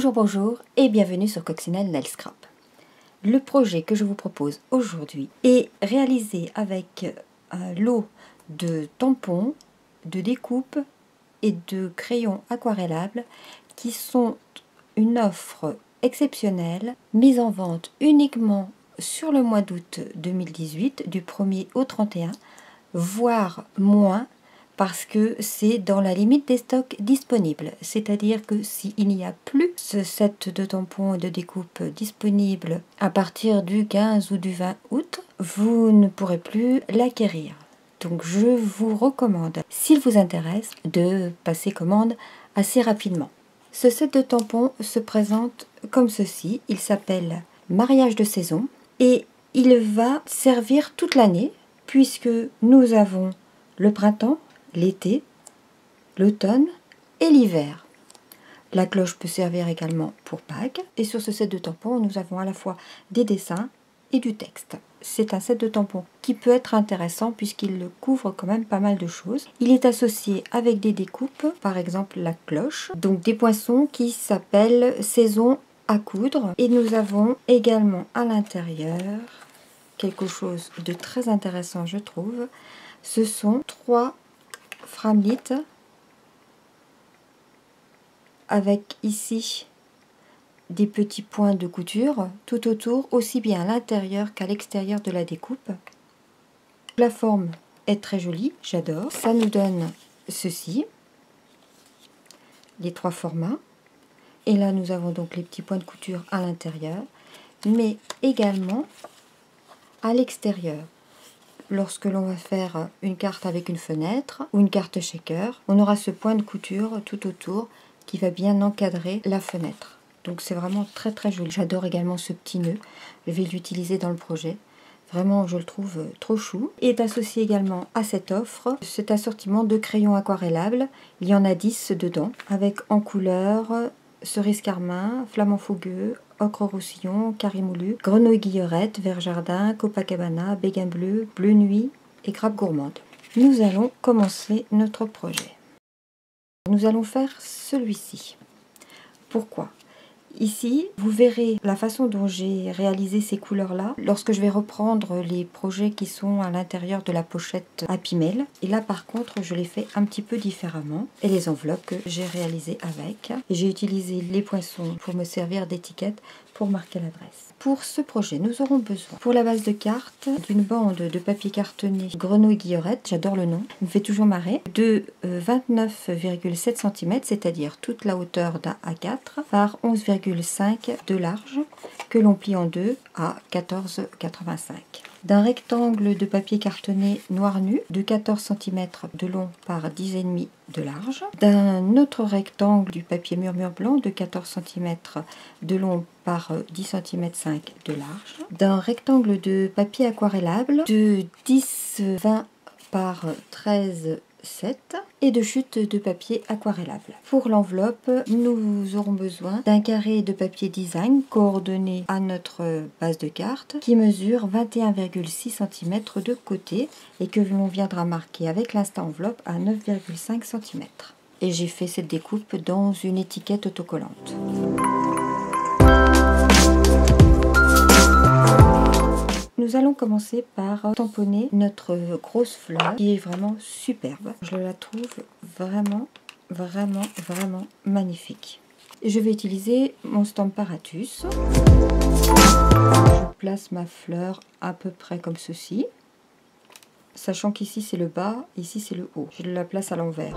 Bonjour, bonjour et bienvenue sur Coccinelle Nail Scrap. Le projet que je vous propose aujourd'hui est réalisé avec un lot de tampons, de découpes et de crayons aquarellables qui sont une offre exceptionnelle mise en vente uniquement sur le mois d'août 2018 du 1er au 31, voire moins, parce que c'est dans la limite des stocks disponibles. C'est-à-dire que s'il n'y a plus ce set de tampons et de découpes disponible à partir du 15 ou du 20 août, vous ne pourrez plus l'acquérir. Donc je vous recommande, s'il vous intéresse, de passer commande assez rapidement. Ce set de tampons se présente comme ceci. Il s'appelle Mariage de saison et il va servir toute l'année puisque nous avons le printemps, l'été, l'automne et l'hiver. La cloche peut servir également pour Pâques. Et sur ce set de tampons, nous avons à la fois des dessins et du texte. C'est un set de tampons qui peut être intéressant puisqu'il couvre quand même pas mal de choses. Il est associé avec des découpes, par exemple la cloche, donc des poinçons qui s'appellent saison à coudre. Et nous avons également à l'intérieur quelque chose de très intéressant, je trouve. Ce sont 3 framelites avec ici des petits points de couture tout autour, aussi bien à l'intérieur qu'à l'extérieur de la découpe. La forme est très jolie, j'adore. Ça nous donne ceci, les 3 formats. Et là, nous avons donc les petits points de couture à l'intérieur, mais également à l'extérieur. Lorsque l'on va faire une carte avec une fenêtre ou une carte shaker, on aura ce point de couture tout autour qui va bien encadrer la fenêtre. Donc c'est vraiment très très joli. J'adore également ce petit nœud. Je vais l'utiliser dans le projet. Vraiment, je le trouve trop chou. Et est associé également à cette offre cet assortiment de crayons aquarellables. Il y en a 10 dedans, avec en couleur cerise carmin, flamant fougueux, ocre roussillon, carimoulu, grenouille guillerette, vert jardin, copacabana, béguin bleu, bleu nuit et grappe gourmande. Nous allons commencer notre projet. Nous allons faire celui-ci. Pourquoi ? Ici, vous verrez la façon dont j'ai réalisé ces couleurs-là lorsque je vais reprendre les projets qui sont à l'intérieur de la pochette Happy Mail. Et là, par contre, je les fais un petit peu différemment. Et les enveloppes que j'ai réalisées avec. Et j'ai utilisé les poinçons pour me servir d'étiquette pour marquer l'adresse. Pour ce projet, nous aurons besoin, pour la base de carte, d'une bande de papier cartonné grenouille guillerette, j'adore le nom, il me fait toujours marrer, de 29,7 cm, c'est-à-dire toute la hauteur d'un A4, par 11,5 de large, que l'on plie en deux à 14,85. D'un rectangle de papier cartonné noir nu de 14 cm de long par 10,5 de large. D'un autre rectangle du papier murmure blanc de 14 cm de long par 10 cm 5 de large. D'un rectangle de papier aquarellable de 10,20 par 13,7 et de chute de papier aquarellable. Pour l'enveloppe, nous aurons besoin d'un carré de papier design coordonné à notre base de carte qui mesure 21,6 cm de côté et que l'on viendra marquer avec l'insta enveloppe à 9,5 cm. Et j'ai fait cette découpe dans une étiquette autocollante. Nous allons commencer par tamponner notre grosse fleur qui est vraiment superbe. Je la trouve vraiment magnifique. Je vais utiliser mon Stamparatus. Je place ma fleur à peu près comme ceci. Sachant qu'ici c'est le bas, ici c'est le haut. Je la place à l'envers.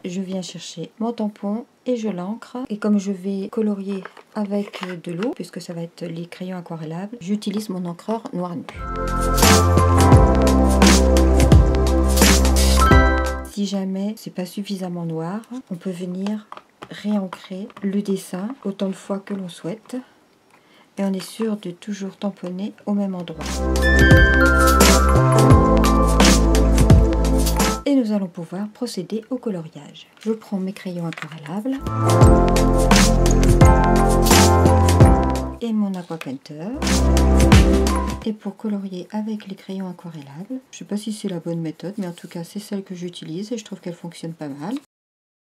Je viens chercher mon tampon et je l'encre. Et comme je vais colorier avec de l'eau, puisque ça va être les crayons aquarellables, j'utilise mon encreur noir nu. Si jamais c'est pas suffisamment noir, on peut venir réancrer le dessin autant de fois que l'on souhaite. Et on est sûr de toujours tamponner au même endroit. Et nous allons pouvoir procéder au coloriage. Je prends mes crayons aquarellables et mon aqua painter. Et pour colorier avec les crayons aquarellables, je ne sais pas si c'est la bonne méthode, mais en tout cas c'est celle que j'utilise et je trouve qu'elle fonctionne pas mal.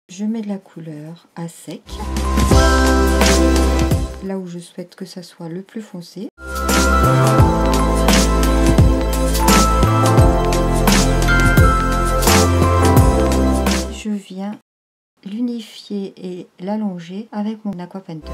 Je mets de la couleur à sec. là où je souhaite que ça soit le plus foncé. Je viens l'unifier et l'allonger avec mon Aqua Painter.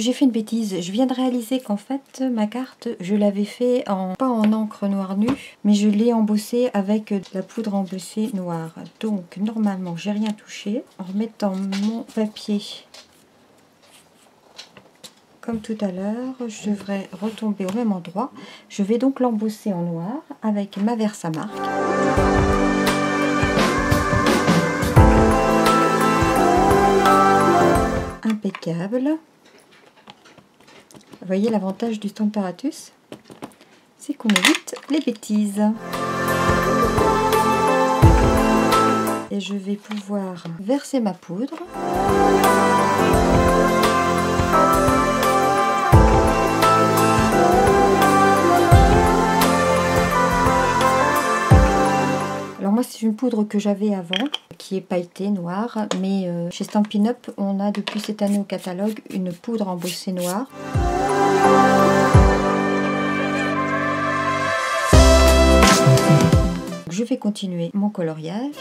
J'ai fait une bêtise, je viens de réaliser qu'en fait ma carte je l'avais fait pas en encre noire nue, mais je l'ai embossée avec de la poudre embossée noire. Donc normalement j'ai rien touché. En remettant mon papier comme tout à l'heure, je devrais retomber au même endroit. Je vais donc l'embosser en noir avec ma Versamark. Impeccable. Vous voyez l'avantage du Stamparatus, c'est qu'on évite les bêtises. Et je vais pouvoir verser ma poudre. Alors moi c'est une poudre que j'avais avant, qui est pailletée noire, mais chez Stampin' Up, on a depuis cette année au catalogue une poudre embossée noire. Je vais continuer mon coloriage.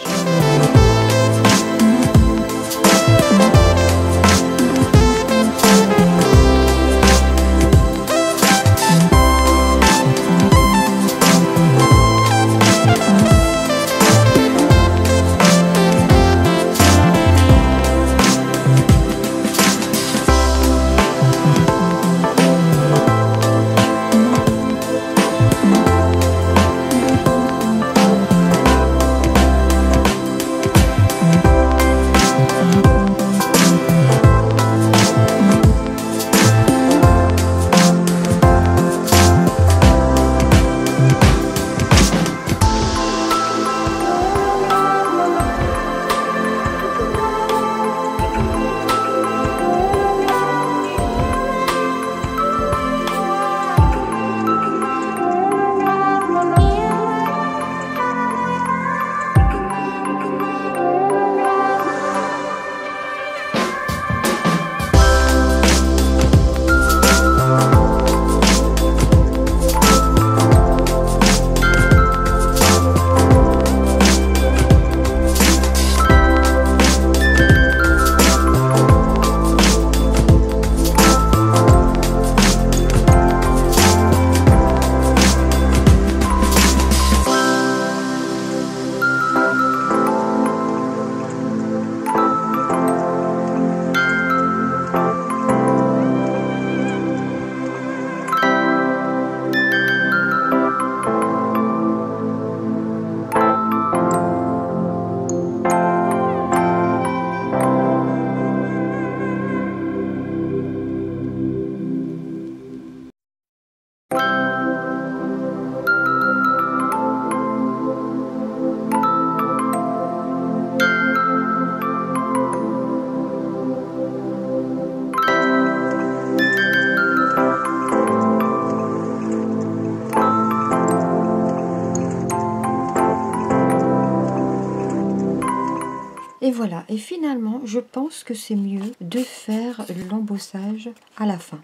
Et voilà, et finalement, je pense que c'est mieux de faire l'embossage à la fin.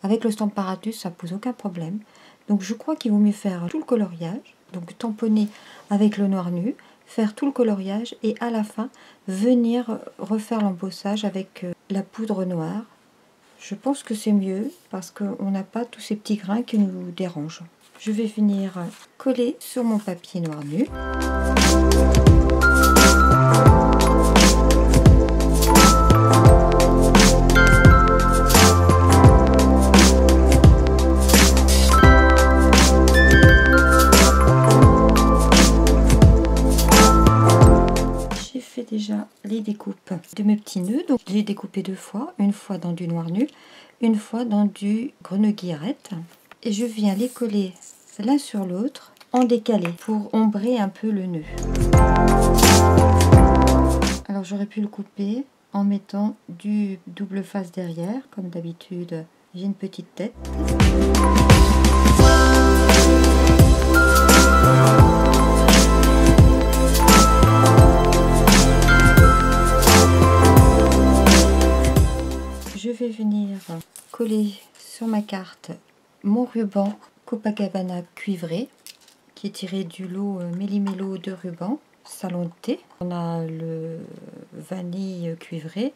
Avec le Stamparatus, ça pose aucun problème. Donc je crois qu'il vaut mieux faire tout le coloriage, donc tamponner avec le noir nu, faire tout le coloriage et à la fin, venir refaire l'embossage avec la poudre noire. Je pense que c'est mieux parce qu'on n'a pas tous ces petits grains qui nous dérangent. Je vais venir coller sur mon papier noir nu. J'ai fait déjà les découpes de mes petits nœuds. Donc j'ai découpé 2 fois, une fois dans du noir nu, une fois dans du grenouillerette. Et je viens les coller l'un sur l'autre en décalé pour ombrer un peu le nœud. Alors j'aurais pu le couper en mettant du double face derrière, comme d'habitude j'ai une petite tête. Je vais venir coller sur ma carte mon ruban Copacabana cuivré qui est tiré du lot Méli-Mélo de ruban salon de thé. On a le vanille cuivré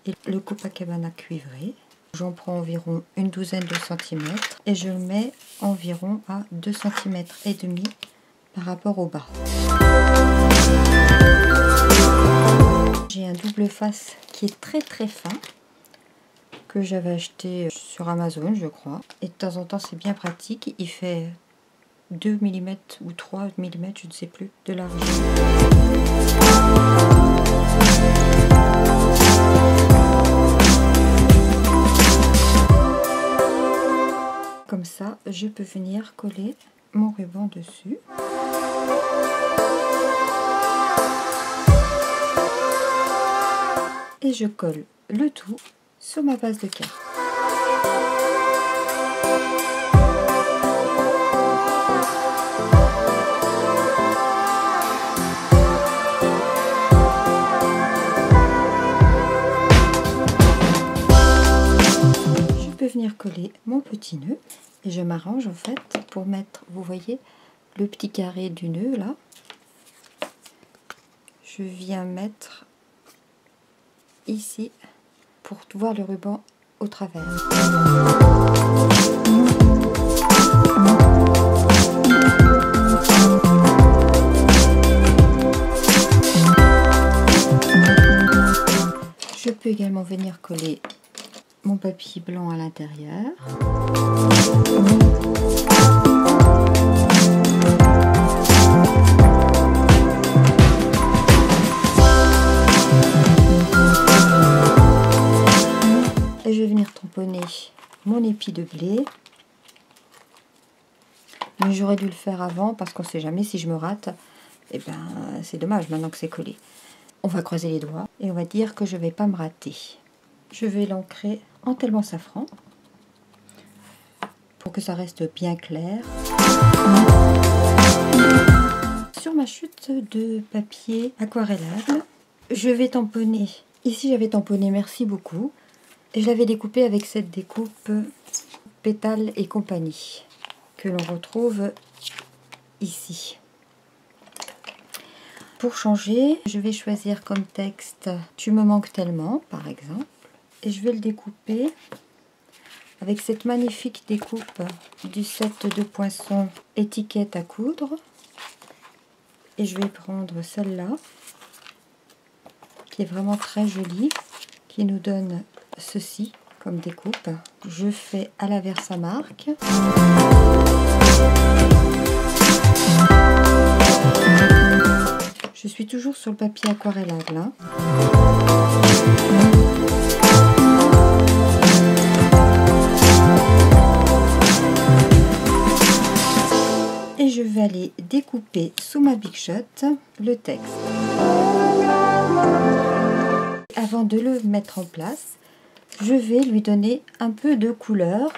et le Copacabana cuivré. J'en prends environ une douzaine de centimètres et je le mets environ à 2 cm et demi par rapport au bas. J'ai un double face qui est très fin, que j'avais acheté sur Amazon je crois, et de temps en temps c'est bien pratique, il fait 2 mm ou 3 mm, je ne sais plus, de largeur. Comme ça je peux venir coller mon ruban dessus. Et je colle le tout sur ma base de carte. Je peux venir coller mon petit nœud et je m'arrange en fait pour mettre, vous voyez, le petit carré du nœud là. Je viens mettre ici pour voir le ruban au travers. Je peux également venir coller mon papier blanc à l'intérieur. Et je vais venir tamponner mon épi de blé. Mais j'aurais dû le faire avant parce qu'on ne sait jamais si je me rate. Et ben c'est dommage maintenant que c'est collé. On va croiser les doigts et on va dire que je ne vais pas me rater. Je vais l'ancrer en tellement safran pour que ça reste bien clair. Sur ma chute de papier aquarellable, je vais tamponner. Ici j'avais tamponné Merci beaucoup. Et je l'avais découpé avec cette découpe Pétales et compagnie que l'on retrouve ici. Pour changer, je vais choisir comme texte Tu me manques tellement par exemple. Et je vais le découper avec cette magnifique découpe du set de Poinçon étiquette à coudre. Et je vais prendre celle-là qui est vraiment très jolie, qui nous donne ceci comme découpe. Je fais à la Versamark. Je suis toujours sur le papier aquarellable. Hein. Et je vais aller découper sous ma Big Shot le texte. Avant de le mettre en place, je vais lui donner un peu de couleur.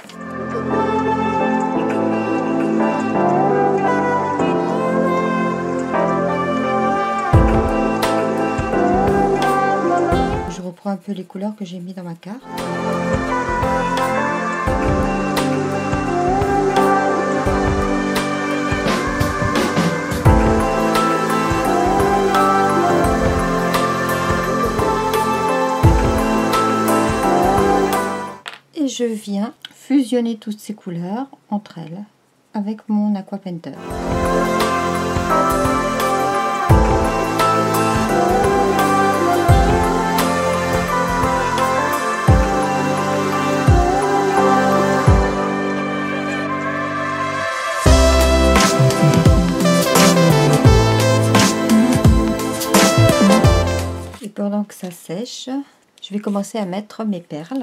reprends un peu les couleurs que j'ai mis dans ma carte. Et je viens fusionner toutes ces couleurs entre elles avec mon Aqua Painter. Et pendant que ça sèche, je vais commencer à mettre mes perles.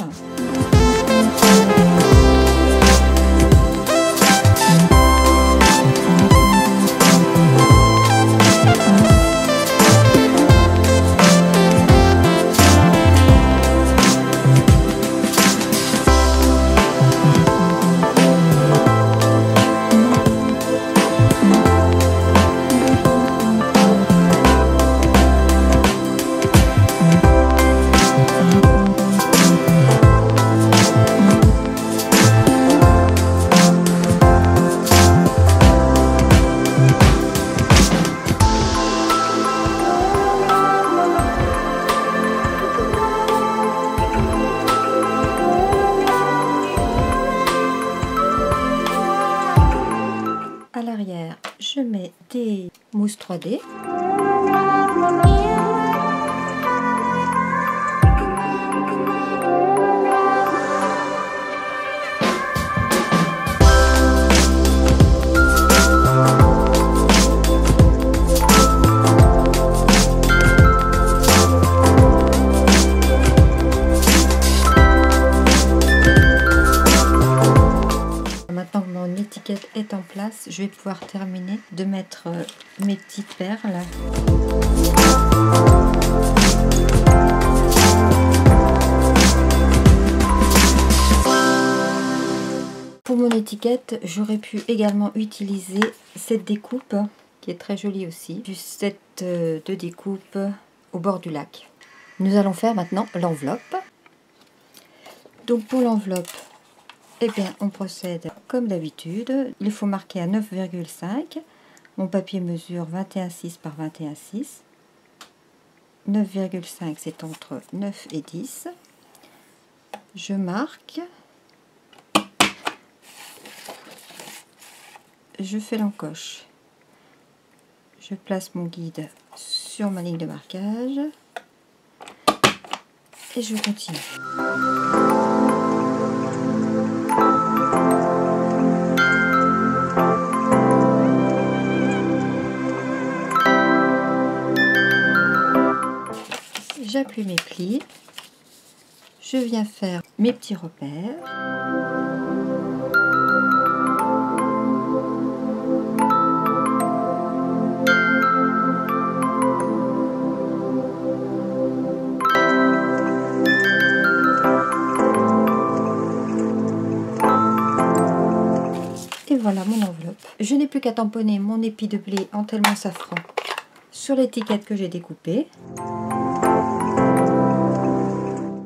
À l'arrière, je mets des mousses 3D. Maintenant que mon étiquette est en place, je vais pouvoir terminer de mettre mes petites perles. Pour mon étiquette, j'aurais pu également utiliser cette découpe qui est très jolie aussi, du set de découpe au bord du lac. Nous allons faire maintenant l'enveloppe. Donc pour l'enveloppe, eh bien, on procède comme d'habitude. Il faut marquer à 9,5. Mon papier mesure 21,6 par 21,6. 9,5, c'est entre 9 et 10. Je marque. Je fais l'encoche. Je place mon guide sur ma ligne de marquage. Et je continue. J'appuie mes plis, je viens faire mes petits repères. Et voilà mon enveloppe. Je n'ai plus qu'à tamponner mon épi de blé en tellement safran sur l'étiquette que j'ai découpée.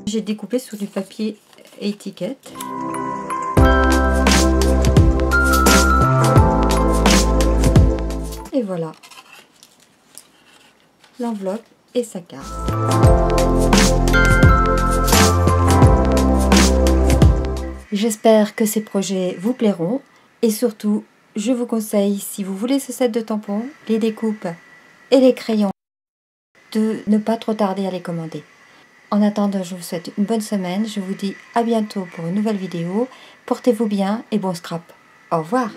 J'ai découpé sur du papier étiquette. Et voilà l'enveloppe et sa carte. J'espère que ces projets vous plairont et surtout, je vous conseille, si vous voulez ce set de tampons, les découpes et les crayons, de ne pas trop tarder à les commander. En attendant, je vous souhaite une bonne semaine. Je vous dis à bientôt pour une nouvelle vidéo. Portez-vous bien et bon scrap. Au revoir.